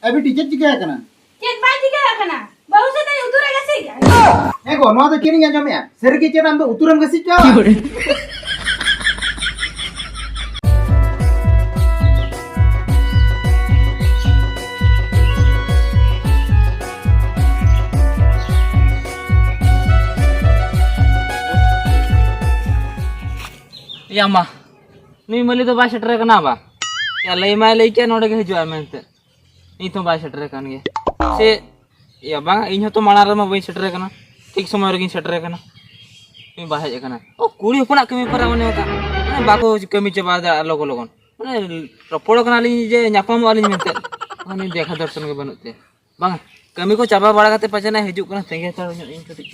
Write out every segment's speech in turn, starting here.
अभी टीचर चिका करना चेत बाय चिका करना बहु से तई उतुरे गसी एगो नवा तो केनी आजम या सर के चेत आम तो उतुरम गसी का या मा नी मली तो बाय सेटर कना बा या लई माय लई के नोडे के हिजुआ मेनते नी तो बाय सेटर कन गे से या बा इन तो माना रमा बाय सेटर कना ठीक समय रे गिन सेटर कना नी बाय हे कना ओ कुड़ी होपना कमी परा मने का माने बाको कमी चबा दा लोग लोगन माने रपोड़ कना ली जे न्यापाम वाली मेनते माने देखा दर्शन के बनते बा कमी को चाबा बाड़ा काते पछना हिजु कना तेगे तार इन कटिक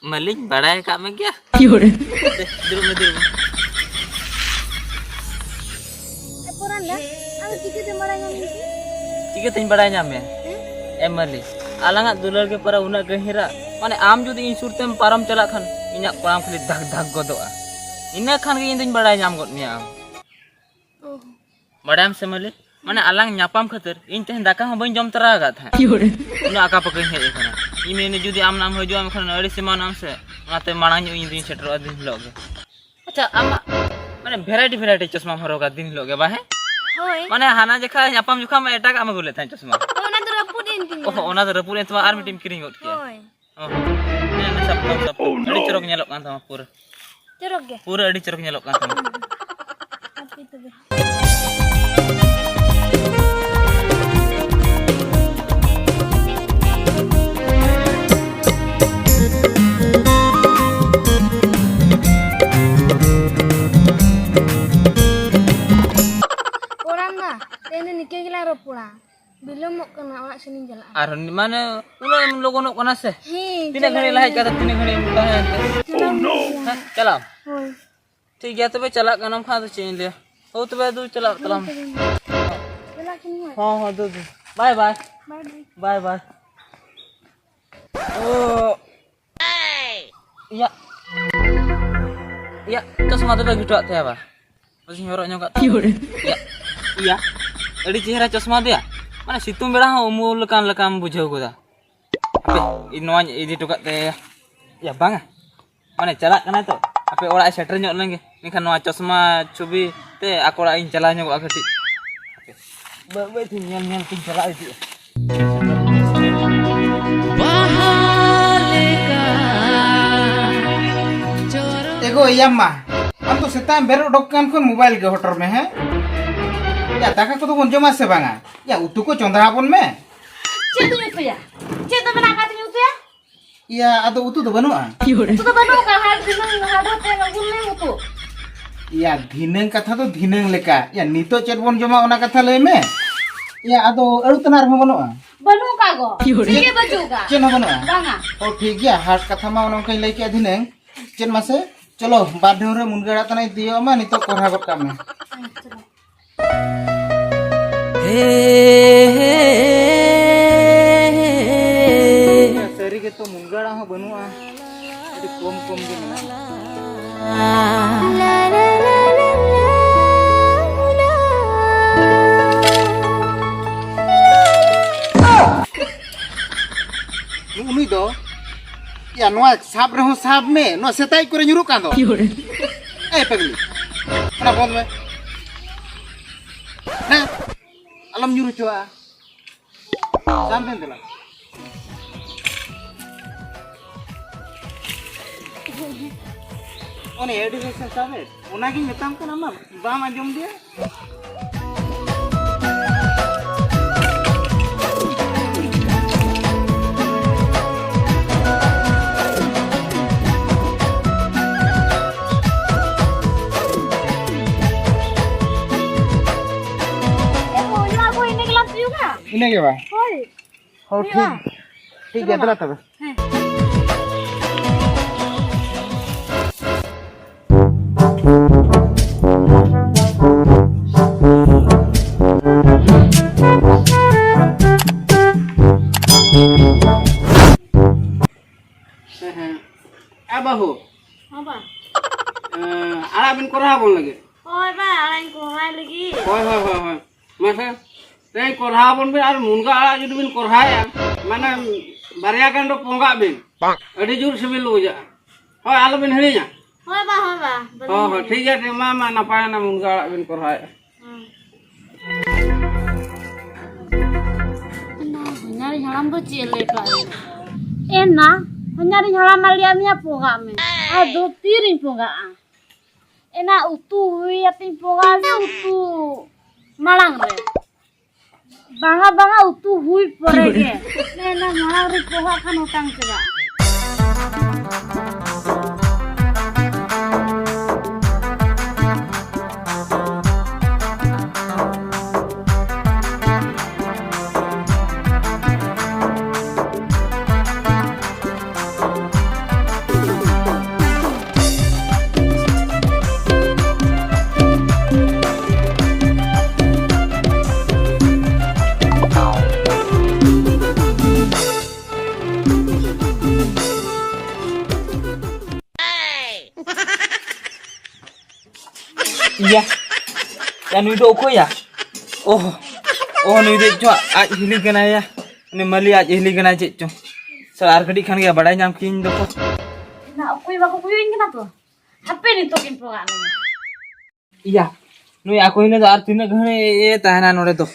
मलिक बड़ा है काम में क्या दूर में पुरान ला ang चिके ते मरा ngam चिके तीन बड़ा नाम में ए मलिक आलंगा दुलर के पर उना गहिरा माने आम जुदी इन सुरतेम पारम चला खान इना कोराम खाली धक धक गोदोआ इना खान के इन दिन बड़ा नाम गोद मिया बड़ाम से मलिक माने आलंग न्यापाम खातिर इन तेन दाका हम बइन जम तरा गा था उना आका पकई हे एखना इमेने जुदी आम नाम हजो आम खन अड़ी सीमा नाम से माते मांग इन दिन सेटर दिन लोग अच्छा आम माने वेराइटी चश्मा हरोगा दिन लोग बा है होय माने हाना जखा न्यापाम जुखा में एटा आम गुले था चश्मा ओना तो रपुदिन तिन ओह ओना तो रपुरे तो आर मिटिम किरिंग गोट के होय ओह ने सब अड़ी चरक नेलोक कान था पूरा चरक गे पूरा अड़ी चरक नेलोक कान था आती तो बिलमक कना ओरा सेनिन जला आर माने उना लोगोनक कना से तिने घड़ी लहाय का तिने घड़ी मुकाय ओह नो चला होय ठीक गया तबे चला कनम खा तो चेन ले ओ तबे दू चला तलम चला किन हां दू बाय बाय बाय बाय ओ या चश्मा तबे गिटवा थे बा मसी हरok nyok iya adi चेहरा चश्मा दिया माने सितुंग बेड़ा हो उमुल लकान लकाम बुझाव गोदा अबे इनवा इदि टोका ते या बांगा माने चला कना तो अबे ओड़ा सेटर nyok लेंगे निखान नवा चश्मा छुबी ते आकोड़ा इन चला nyok आखटी बे थी nyel tin चला इदि एगो यम्मा हम तो सेता बेर उडक कान खन मोबाइल के होटर में है या दाका को तो बन जमा से बांगा या उतु को चंदा बन में चेत नुतया चेत बना का नुतया या आदो उतु तो बनुआ तू तो बनो का हाड दिनंग हाड होते लगुन में उतु या धिनंग कथा तो धिनंग लेका या नितो चेत बन जमा ओना कथा ले में या आदो अरु तनार हो बनुआ बनो का गो ठीक बजुगा चेन हो बनुआ बांगा ओ ठीक गया हाट कथा मा ओना कई लेके धिनंग चेन मासे चलो बाढेव रे मुनगड़ा तनाई दियो मा नितो कोरा गट काम में सरी के तो मुनगड़ा हो बनुआ अभी कम कम के उनी दो या नोआ साब रहो साब में नो सेताई करे nyuruh kan do पगली ना बोल में ना alam nyuruh coa sampai telah oh nih education sampai unagi metam kan ama bam ajum dia ini क्या बा? हो ठीक ठीक है तला तब bahu. Apa? Ala bin korha bon lagi. Hoi ba, alain ko hai lagi. Hoi. Masa teh korha bon bin ar munga ala judu bin korha ya. Mana barya kan do ponga bin. Adi jur sibil uja. Hoi ala bin helinya. Hoi ba. Oh, ठीक है mama napaya na munga ala bin korha ya. Nyari halam tuh cile kali. Enak, nyari halam aliamnya poga me. Aduh tiring poga. Enak utuh ya ting poga utuh. Malang re. Banga utuh hui porege. Enak malang re poga kan utang coba. Iya. Ya nu do ko ya. Oh nu de cho aj hili kana ya. Ni mali aj hili kana je cho. Sar gadi khan ya badai nyam kin do ko. Nah, aku kuyuin kenapa? HP nitokin poga me. Iya. Nu ya ko hine dar tin ghane e tahna nore to.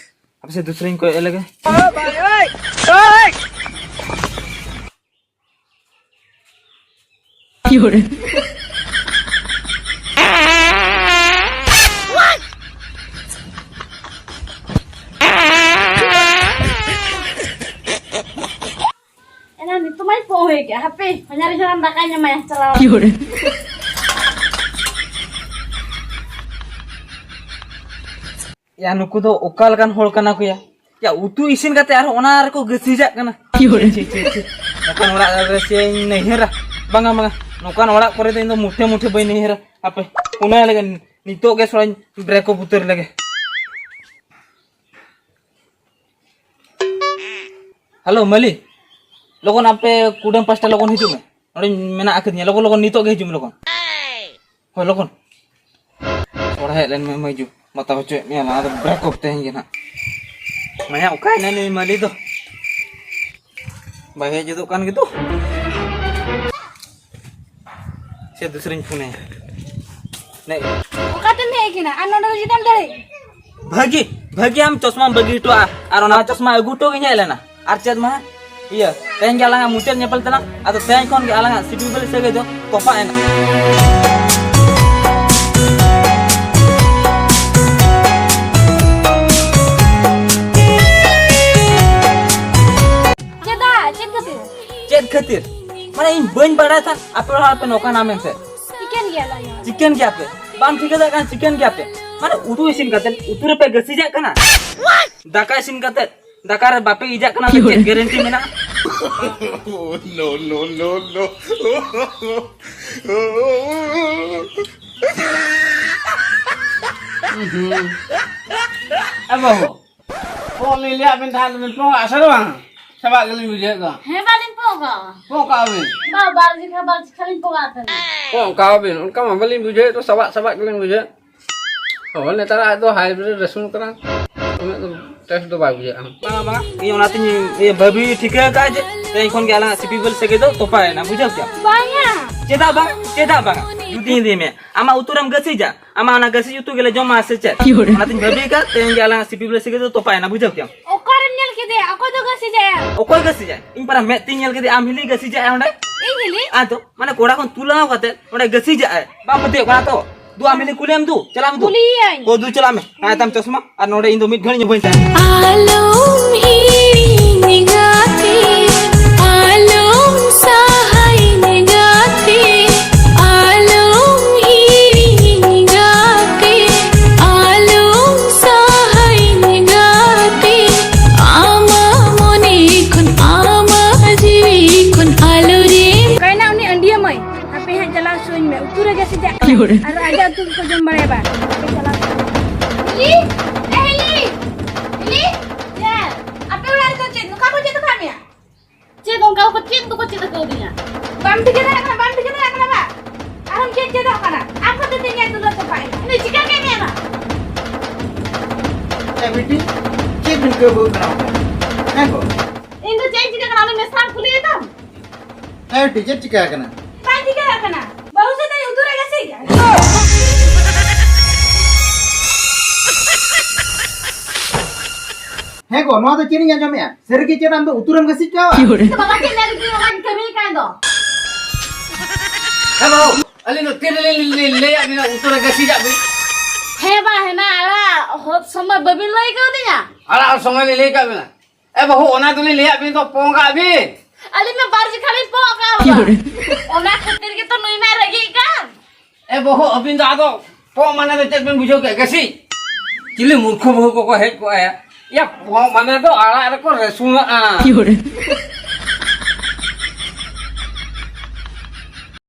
अब से दूसरे को अलग है Enak nih, tuh main pohe ya HP. Nyari jalan makanya mah celana. या नुकु तो ओकाल कान whole कना को या उतु इसिन काते आर ओनार को गसिजा कना नोकान ओड़ा रे से नहिरा बांगा नोकान ओड़ा करे दे इनो मुठे बई नहिरा आपे उना लगे नितो के सोय ब्रेक को पुतर लगे हेलो मली लोगन आपे कुडम पास्ता लोगन हिजु में ओडे मेना आखिरnya लोगन नितो के हिजु में लोगन हो लोगन ओड़ा हेलन में मजु mata cuy ni lah ada break up teh gina banyak ukai nih mali tuh bahaya gitu kan gitu saya sering punya nih Ukatin nih gina anu dari jidan dari bagi am cosma bagi itu arona cosma guto gini elena arcet mah iya teh jalan muncul nyepel tenang atau teh kon ke alangan sidu beli segitu topa enak चेत खातिर माने इन बन बड़ा था आपे नौका नाम से चिकन गया lah ya. चिकन क्या पे बाम ठीक है kan चिकन क्या पे माने उतु इसिन काते उतु पे गसी जा कना दाका इसिन काते दाका रे बापे इजा कना चेत गारंटी मेना no Apa ho? Kau ni lihat bintang bin ponga asal bang. Sabak kali bijak ka. He balin poga. Ponga bin. Ba barji khalin poga tan. Ponga bin. Unka mah bali bijak tu sabak kali bijak. Oh ni tara tu hybrid resun kran. Ume tu test tu bagus ya. bang ये ओनाती ये बबी ठीक है का जे तै कोन के आला CP बल सके तो तोपा है ना बुझो क्या Banyak. चेदा बा दुती दे में आमा उतुरम गसी जा आमा ना गसी उतु गेले जमा से चे ओनाती बबी का तै के आला सिपी बल सके तो तोपा है ना बुझो क्या Okarin nyel kide, aku tuh kasih jaya. ओकोय गसी जा इन पर मैं तीन के आम हिली गसी जा ओंडे Ini आ तो माने कोड़ा कोन तुला काते ओंडे गसी जा बा मते कोना तो दु आमिली कुलेम दु चलाम दु Kuliah. को दु चलामे आ तम चश्मा आ नोडे इन दो मिट घणी बइन आलम ही निगाते आलम सहाय निगाते आलम ही निगाते आलम सहाय निगाते आमा मोने कुन आमा जीवी कुन आलो रे Kayaknya ini andia mai. Tapi yang jelas suin me. Utur aja sih jak. Ada tuh kau jom bare ba. Tapi jelas. Li, Li. Ya. Apa udah kau cint? Kamu cint kami ya? Cint kau kecil tuh kecil kau dia. Bam dikit aja, bam dikit aja, Aram cek dah kana. Apa tu tinggal tu tu pai. Ini jika ke ni na. बेटी check बिन के बोल रहा हूं है को Indo cek jika kana ni mesam khuli tam. है teacher चिका करना Pai jika kana. Baru se tadi utur aja sih. है को नो तो चेनी आजम या सर के चेना हम तो उतरम के सिका Bapa cek lagi tu orang kami kan do. Hello, alin no tire le abi na utur ga si jabe. Heba hena ala hot sama babin lagi kau tu ya. Ala somai le ka bina. E bahu ona tu le abi to ponga abi. Ali me barji khali po ka. Ona khatir ke to nui mai lagi kan. E bahu abin da do po mana to cek bin bujo ke ga si. Cili murkho bahu ko het ko aya. Ya po mana to ala ko resuna a.